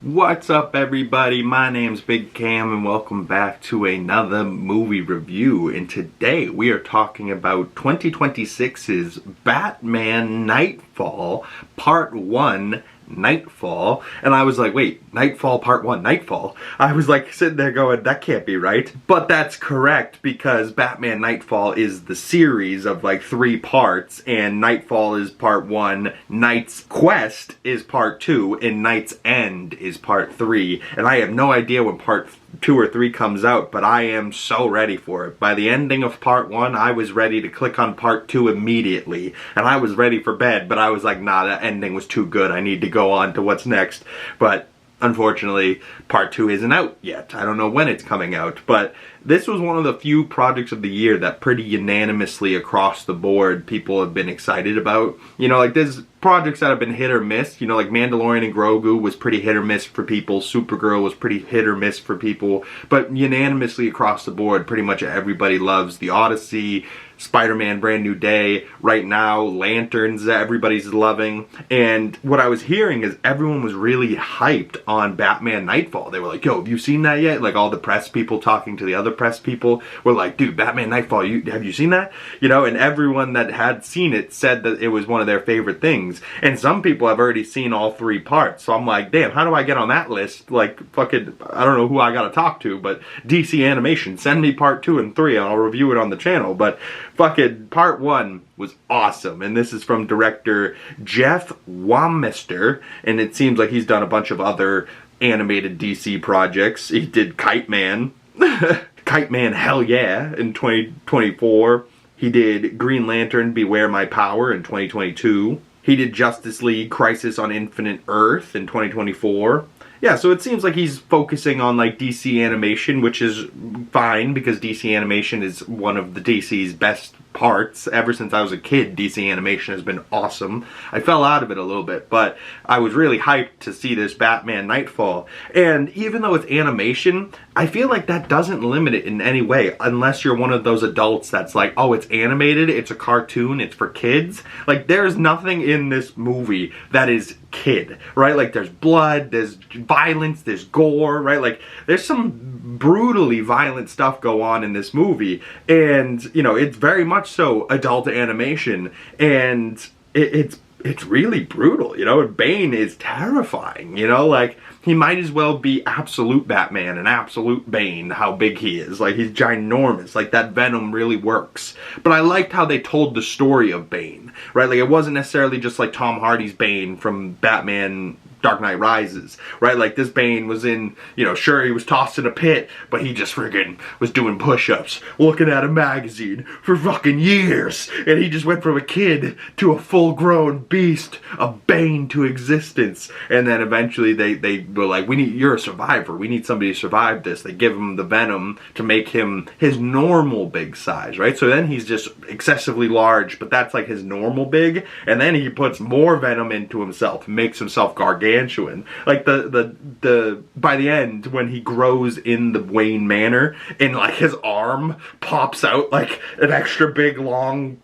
What's up, everybody? My name's Big Cam and welcome back to another movie review. And today we are talking about 2026's Batman Knightfall Part 1, Knightfall. And I was like, wait, Knightfall Part 1, Knightfall? I was like sitting there going, that can't be right. But that's correct, because Batman Knightfall is the series of like 3 parts, and Knightfall is Part 1, Knight's Quest is Part 2, and Knight's End is Part 3. And I have no idea when Part 2 or 3 comes out, but I am so ready for it. By the ending of Part 1, I was ready to click on Part 2 immediately, and I was ready for bed, but I was like, nah, that ending was too good. I need to go on to what's next. But unfortunately, Part 2 isn't out yet. I don't know when it's coming out, but this was one of the few projects of the year that pretty unanimously across the board people have been excited about. You know, like there's projects that have been hit or miss. You know, like Mandalorian and Grogu was pretty hit or miss for people. Supergirl was pretty hit or miss for people. But unanimously across the board, pretty much everybody loves The Odyssey, Spider-Man Brand New Day, right now, Lanterns that everybody's loving. And what I was hearing is everyone was really hyped on Batman Knightfall. They were like, yo, have you seen that yet? Like all the press people talking to the other press people were like, dude, Batman Knightfall, have you seen that? You know, and everyone that had seen it said that it was one of their favorite things. And some people have already seen all 3 parts. So I'm like, damn, how do I get on that list? Like, fucking, I don't know who I gotta talk to, but DC Animation, send me Part 2 and 3 and I'll review it on the channel. But fucking Part 1 was awesome. And this is from director Jeff Wamester. And it seems like he's done a bunch of other animated DC projects. He did Kite Man. Kite Man, hell yeah, in 2024. He did Green Lantern, Beware My Power in 2022. He did Justice League Crisis on Infinite Earth in 2024. Yeah, so it seems like he's focusing on like DC animation, which is fine because DC animation is one of the DC's best parts. Ever since I was a kid, DC animation has been awesome. I fell out of it a little bit, but I was really hyped to see this Batman Knightfall. And even though it's animation, I feel like that doesn't limit it in any way, unless you're one of those adults that's like, oh, it's animated, it's a cartoon, it's for kids. Like, there's nothing in this movie that is kid, right? Like, there's blood, there's violence, there's gore, right? Like, there's some brutally violent stuff go on in this movie, and, you know, it's very much so adult animation, and it's really brutal, you know, and Bane is terrifying, you know, like, he might as well be absolute Batman and absolute Bane, how big he is. Like, he's ginormous. Like, that Venom really works. But I liked how they told the story of Bane, right? Like, it wasn't necessarily just like Tom Hardy's Bane from Batman Dark Knight Rises, right? Like, this Bane was in, you know, sure, he was tossed in a pit, but he just friggin' was doing push-ups, looking at a magazine for fucking years, and he just went from a kid to a full-grown beast, a Bane to existence. And then eventually they were like, you're a survivor, we need somebody to survive this. They give him the Venom to make him his normal big size, right? So then he's just excessively large, but that's like his normal big, and then he puts more Venom into himself, makes himself gargantuan. Like the by the end, when he grows in the Wayne Manor and like his arm pops out like an extra big long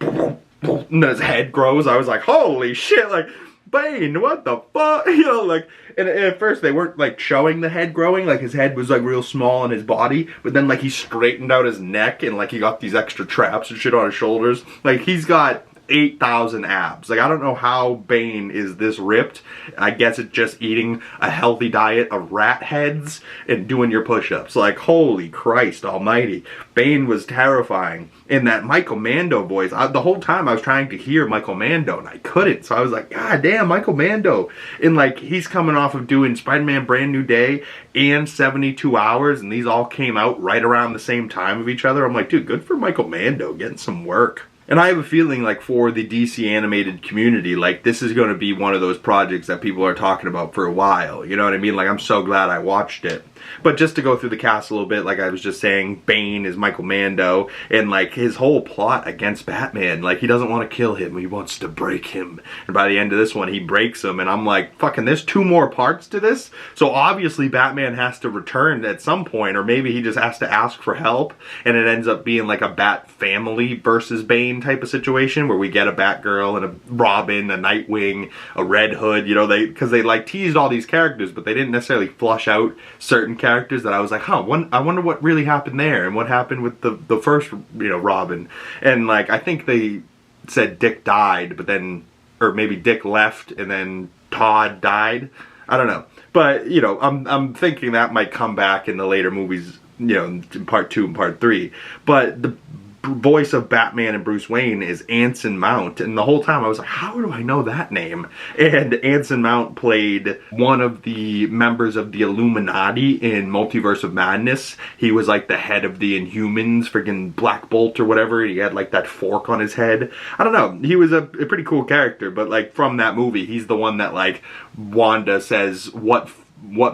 and his head grows, I was like, holy shit, like, Bane, what the fuck? You know, like, and at first they weren't like showing the head growing, like his head was like real small in his body, but then like he straightened out his neck and like he got these extra traps and shit on his shoulders. Like, he's got 8,000 abs. Like, I don't know how Bane is this ripped. I guess it's just eating a healthy diet of rat heads and doing your push-ups. Like, holy Christ almighty. Bane was terrifying. In that Michael Mando voice, the whole time I was trying to hear Michael Mando and I couldn't. So I was like, God damn, Michael Mando. And like, he's coming off of doing Spider-Man Brand New Day and 72 Hours, and these all came out right around the same time of each other. I'm like, dude, good for Michael Mando getting some work. And I have a feeling like for the DC animated community, like this is going to be one of those projects that people are talking about for a while. You know what I mean? Like, I'm so glad I watched it. But just to go through the cast a little bit, like I was just saying, Bane is Michael Mando, and like his whole plot against Batman, like he doesn't want to kill him, he wants to break him. And by the end of this one, he breaks him, and I'm like, fucking, there's 2 more parts to this? So obviously Batman has to return at some point, or maybe he just has to ask for help, and it ends up being like a Bat family versus Bane Wayne type of situation where we get a Batgirl and a Robin, a Nightwing, a Red Hood, you know, because they like teased all these characters, but they didn't necessarily flush out certain characters that I was like, huh, I wonder what really happened there and what happened with the first, you know, Robin. And like, I think they said Dick died, but then, or maybe Dick left and then Todd died. I don't know. But, you know, I'm thinking that might come back in the later movies, you know, in part 2 and part 3. But the voice of Batman and Bruce Wayne is Anson Mount, and the whole time I was like, how do I know that name? And Anson Mount played one of the members of the Illuminati in Multiverse of Madness. He was like the head of the Inhumans, friggin' Black Bolt or whatever. He had like that fork on his head. I don't know, he was a pretty cool character, but like from that movie, he's the one that like Wanda says what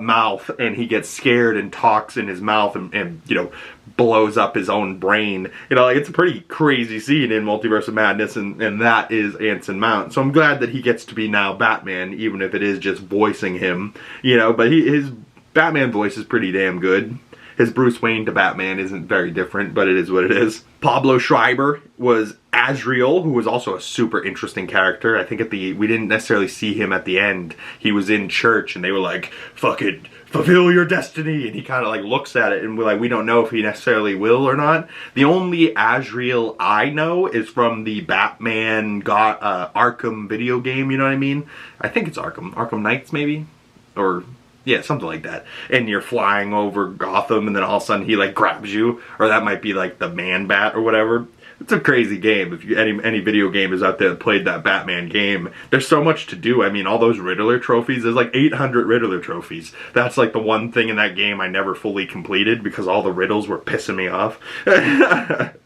mouth, and he gets scared and talks in his mouth and you know, blows up his own brain. You know, like, it's a pretty crazy scene in Multiverse of Madness, and that is Anson Mount. So I'm glad that he gets to be now Batman, even if it is just voicing him, you know, but his Batman voice is pretty damn good. His Bruce Wayne to Batman isn't very different, but it is what it is. Pablo Schreiber was Azrael, who was also a super interesting character. I think we didn't necessarily see him at the end. He was in church and they were like, fuck it, fulfill your destiny. And he kind of like looks at it and we're like, we don't know if he necessarily will or not. The only Azrael I know is from the Batman Arkham video game, you know what I mean? I think it's Arkham Knights maybe? Or yeah, something like that. And you're flying over Gotham and then all of a sudden he like grabs you. Or that might be like the Man-Bat or whatever. It's a crazy game. If any video gamers out there that played that Batman game, there's so much to do. I mean, all those Riddler trophies, there's like 800 Riddler trophies. That's like the one thing in that game I never fully completed because all the riddles were pissing me off.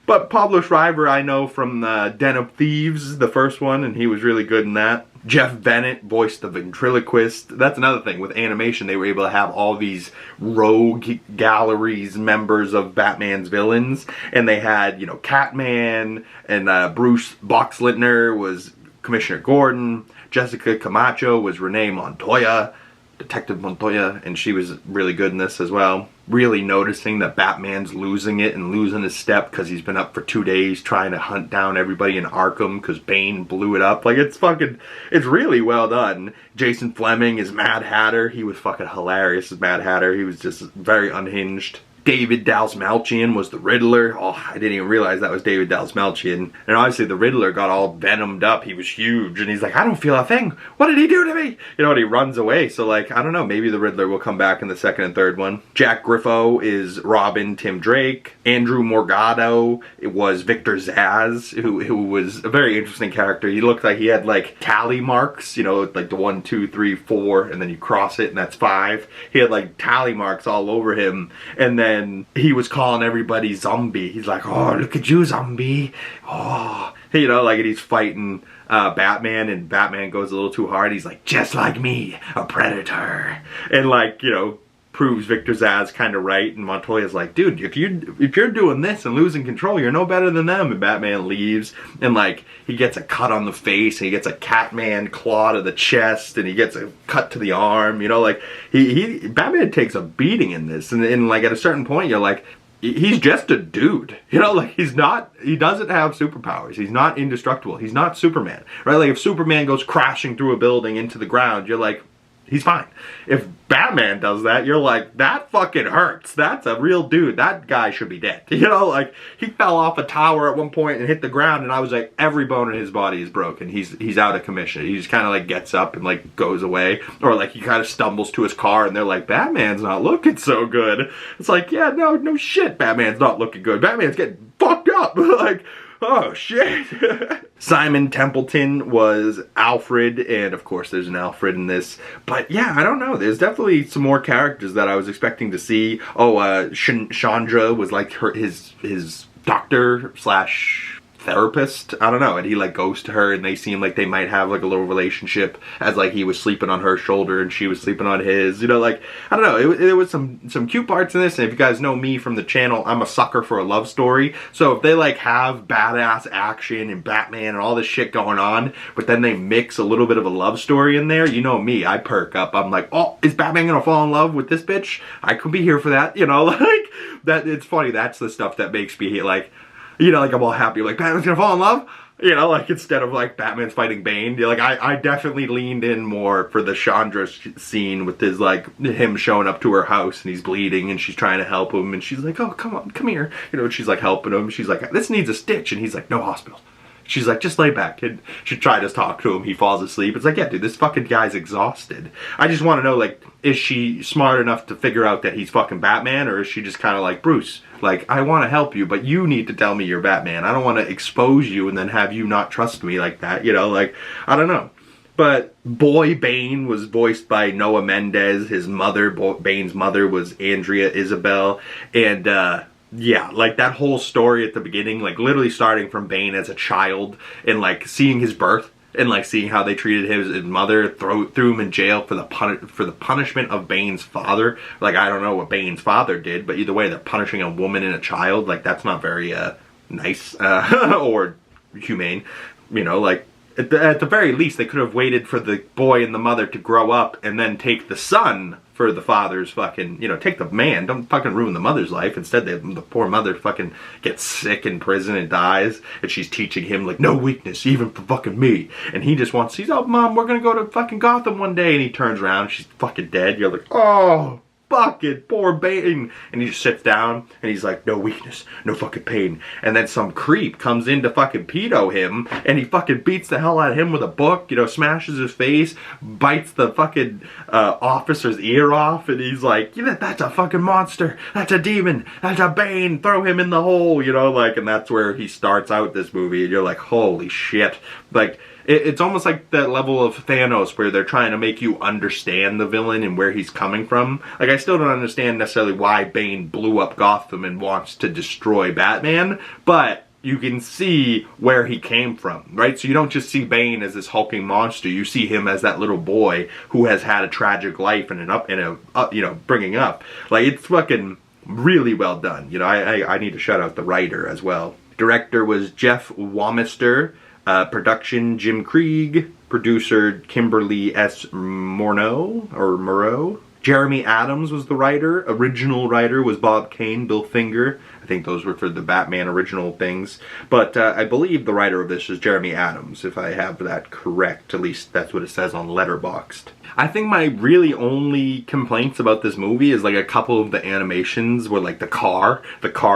But Pablo Schreiber I know from Den of Thieves, the first one, and he was really good in that. Jeff Bennett voiced the ventriloquist. That's another thing with animation. They were able to have all these rogue galleries members of Batman's villains. And they had, you know, Catman and Bruce Boxleitner was Commissioner Gordon. Jessica Camacho was Renee Montoya, Detective Montoya, and she was really good in this as well. Really noticing that Batman's losing it and losing his step because he's been up for 2 days trying to hunt down everybody in Arkham because Bane blew it up. Like, it's really well done. Jason Fleming is Mad Hatter. He was fucking hilarious as Mad Hatter. He was just very unhinged. David Dastmalchian was the Riddler. Oh, I didn't even realize that was David Dastmalchian. And obviously the Riddler got all venomed up. He was huge. And he's like, I don't feel a thing. What did he do to me? You know, and he runs away. So, like, I don't know. Maybe the Riddler will come back in the second and third one. Jack Griffo is Robin Tim Drake. Andrew Morgado was Victor Zsasz, who was a very interesting character. He looked like he had, like, tally marks. You know, like the 1, 2, 3, 4. And then you cross it and that's 5. He had, like, tally marks all over him. And then he was calling everybody zombie. He's like, oh, look at you, zombie. Oh, you know, like, and he's fighting Batman, and Batman goes a little too hard. He's like, just like me, a predator. And, like, you know, proves Victor Zsasz kind of right. And Montoya's like, dude, if you're doing this and losing control, you're no better than them. And Batman leaves, and like, he gets a cut on the face, and he gets a Catman claw to the chest, and he gets a cut to the arm. You know, like, Batman takes a beating in this, and like, at a certain point, you're like, he's just a dude, you know, like, he doesn't have superpowers, he's not indestructible, he's not Superman, right? Like, if Superman goes crashing through a building into the ground, you're like, he's fine. If Batman does that, you're like, that fucking hurts. That's a real dude. That guy should be dead. You know, like, he fell off a tower at one point and hit the ground, and I was like, every bone in his body is broken. He's out of commission. He just kind of like gets up and like goes away. Or like he kind of stumbles to his car and they're like, Batman's not looking so good. It's like, yeah, no shit, Batman's not looking good. Batman's getting fucked up. Like, oh shit. Simon Templeton was Alfred, and of course there's an Alfred in this. But yeah, I don't know. There's definitely some more characters that I was expecting to see. Oh, Chandra was like his doctor slash therapist, I don't know, and he like goes to her and they seem like they might have like a little relationship, as like he was sleeping on her shoulder and she was sleeping on his, you know, like, I don't know, there was some cute parts in this. And if you guys know me from the channel, I'm a sucker for a love story. So if they like have badass action and Batman and all this shit going on, but then they mix a little bit of a love story in there, you know me, I perk up. I'm like, oh, is Batman gonna fall in love with this bitch? I could be here for that, you know, like, that. It's funny, that's the stuff that makes me like, You know, like I'm all happy, like Batman's gonna fall in love. You know, like instead of like Batman's fighting Bane, like I definitely leaned in more for the Chandra scene with his like him showing up to her house and he's bleeding and she's trying to help him and she's like, oh come on, come here, you know, and she's like helping him. She's like, this needs a stitch, and he's like, no hospital. She's like, just lay back. And she tried to talk to him. He falls asleep. It's like, yeah, dude, this fucking guy's exhausted. I just want to know, like, is she smart enough to figure out that he's fucking Batman? Or is she just kind of like, Bruce, like, I want to help you, but you need to tell me you're Batman. I don't want to expose you and then have you not trust me like that. You know, like, I don't know. But Boy Bane was voiced by Noah Mendez. His mother, Bane's mother, was Andrea Isabel. And, yeah, like that whole story at the beginning, like literally starting from Bane as a child and like seeing his birth and like seeing how they treated his mother, threw him in jail for the punishment of Bane's father. Like, I don't know what Bane's father did, but either way, they're punishing a woman and a child. Like, that's not very nice or humane. You know, like at the very least, they could have waited for the boy and the mother to grow up and then take the son for the father's fucking, you know, take the man, don't fucking ruin the mother's life. Instead, the poor mother fucking gets sick in prison and dies, and she's teaching him, like, no weakness, even for fucking me. And he just wants, he's, oh, Mom, we're gonna go to fucking Gotham one day, and he turns around, she's fucking dead. You're like, oh, fucking poor Bane. And he just sits down and he's like, no weakness, no fucking pain. And then some creep comes in to fucking pedo him and he fucking beats the hell out of him with a book, you know, smashes his face, bites the fucking officer's ear off, and he's like, yeah, that's a fucking monster, that's a demon, that's a Bane, throw him in the hole, you know, like, and that's where he starts out this movie, and you're like, holy shit. Like, it's almost like that level of Thanos where they're trying to make you understand the villain and where he's coming from. Like, I still don't understand necessarily why Bane blew up Gotham and wants to destroy Batman, but you can see where he came from, right? So you don't just see Bane as this hulking monster. You see him as that little boy who has had a tragic life and you know, bringing up. Like, it's fucking really well done. You know, I need to shout out the writer as well. Director was Jeff Wamister. Production, Jim Krieg. Producer, Kimberly S. Moreau. Jeremy Adams was the writer. Original writer was Bob Kane, Bill Finger. I think those were for the Batman original things. But I believe the writer of this is Jeremy Adams, if I have that correct. At least that's what it says on Letterboxd. I think my really only complaints about this movie is like a couple of the animations where like the car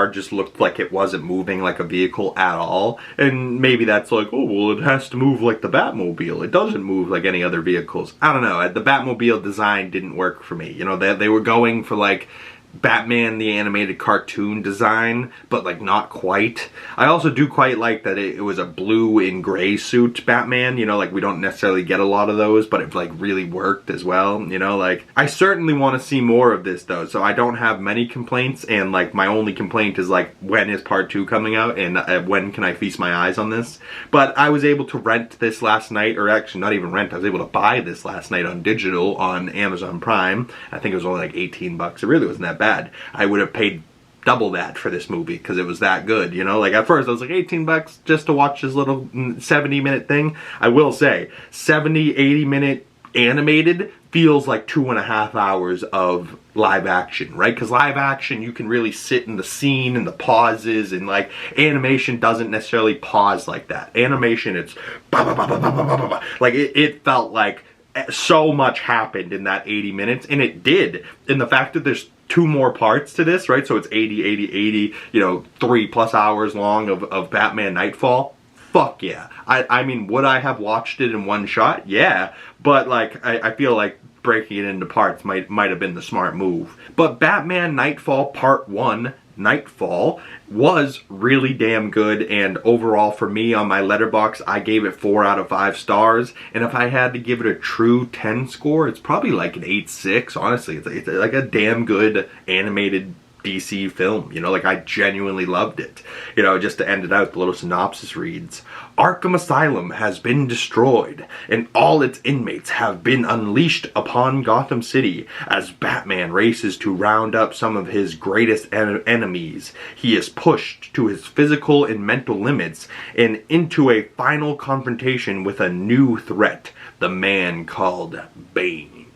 just looked like it wasn't moving like a vehicle at all. And maybe that's like, oh, well, it has to move like the Batmobile. It doesn't move like any other vehicles. I don't know. The Batmobile design didn't work for me. You know, they were going for like Batman the animated cartoon design, but like not quite. I also do quite like that it was a blue and gray suit Batman, you know, like we don't necessarily get a lot of those, but it like really worked as well, you know, like I certainly want to see more of this though, so I don't have many complaints, and like my only complaint is like, when is part 2 coming out, and when can I feast my eyes on this? But I was able to rent this last night, or actually not even rent, I was able to buy this last night on digital on Amazon Prime. I think it was only like 18 bucks. It really wasn't that bad. I would have paid double that for this movie because it was that good, you know? Like, at first I was like, 18 bucks just to watch this little 70-minute thing. I will say, 70, 80-minute animated feels like 2.5 hours of live action, right? Because live action, you can really sit in the scene and the pauses, and like animation doesn't necessarily pause like that. Animation, it's bah, bah, bah, bah, bah, bah, bah, bah. Like it felt like so much happened in that 80 minutes, and it did. And the fact that there's 2 more parts to this, right? So it's 80, 80, 80, you know, 3+ hours long of Batman Knightfall. Fuck yeah. I mean, would I have watched it in one shot? Yeah. But like, I feel like breaking it into parts might have been the smart move. But Batman Knightfall Part 1, Knightfall, was really damn good, and overall for me on my Letterboxd, I gave it 4 out of 5 stars, and if I had to give it a true 10 score, it's probably like an 8.6, honestly. It's like a damn good animated DC film, you know, like I genuinely loved it. You know, just to end it out, the little synopsis reads, Arkham Asylum has been destroyed, and all its inmates have been unleashed upon Gotham City as Batman races to round up some of his greatest enemies. He is pushed to his physical and mental limits and into a final confrontation with a new threat, the man called Bane.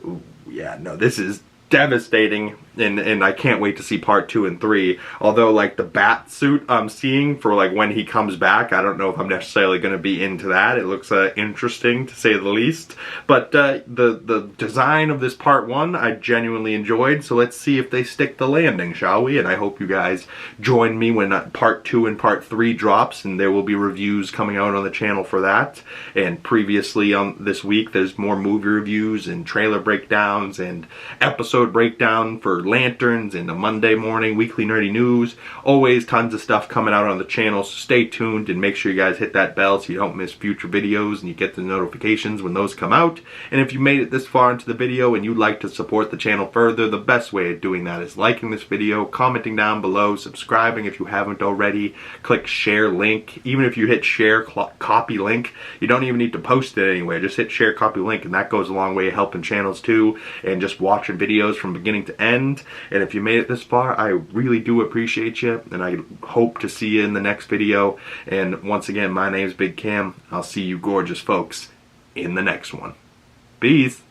Ooh, yeah, no, this is devastating. and I can't wait to see part 2 and 3. Although, like, the bat suit I'm seeing for, like, when he comes back, I don't know if I'm necessarily going to be into that. It looks interesting, to say the least. But the design of this part 1, I genuinely enjoyed. So let's see if they stick the landing, shall we? And I hope you guys join me when part 2 and part 3 drops, and there will be reviews coming out on the channel for that. And previously on this week, there's more movie reviews and trailer breakdowns and episode breakdown for Lanterns and the Monday morning weekly nerdy news. Always tons of stuff coming out on the channel, so stay tuned and make sure you guys hit that bell so you don't miss future videos and you get the notifications when those come out. And if you made it this far into the video and you'd like to support the channel further, the best way of doing that is liking this video, commenting down below, subscribing if you haven't already, click share link. Even if you hit share copy link, you don't even need to post it anywhere. Just hit share copy link, and that goes a long way helping channels too, and just watching videos from beginning to end. And if you made it this far, I really do appreciate you, and I hope to see you in the next video. And once again, my name's Big Cam. I'll see you gorgeous folks in the next one. Peace.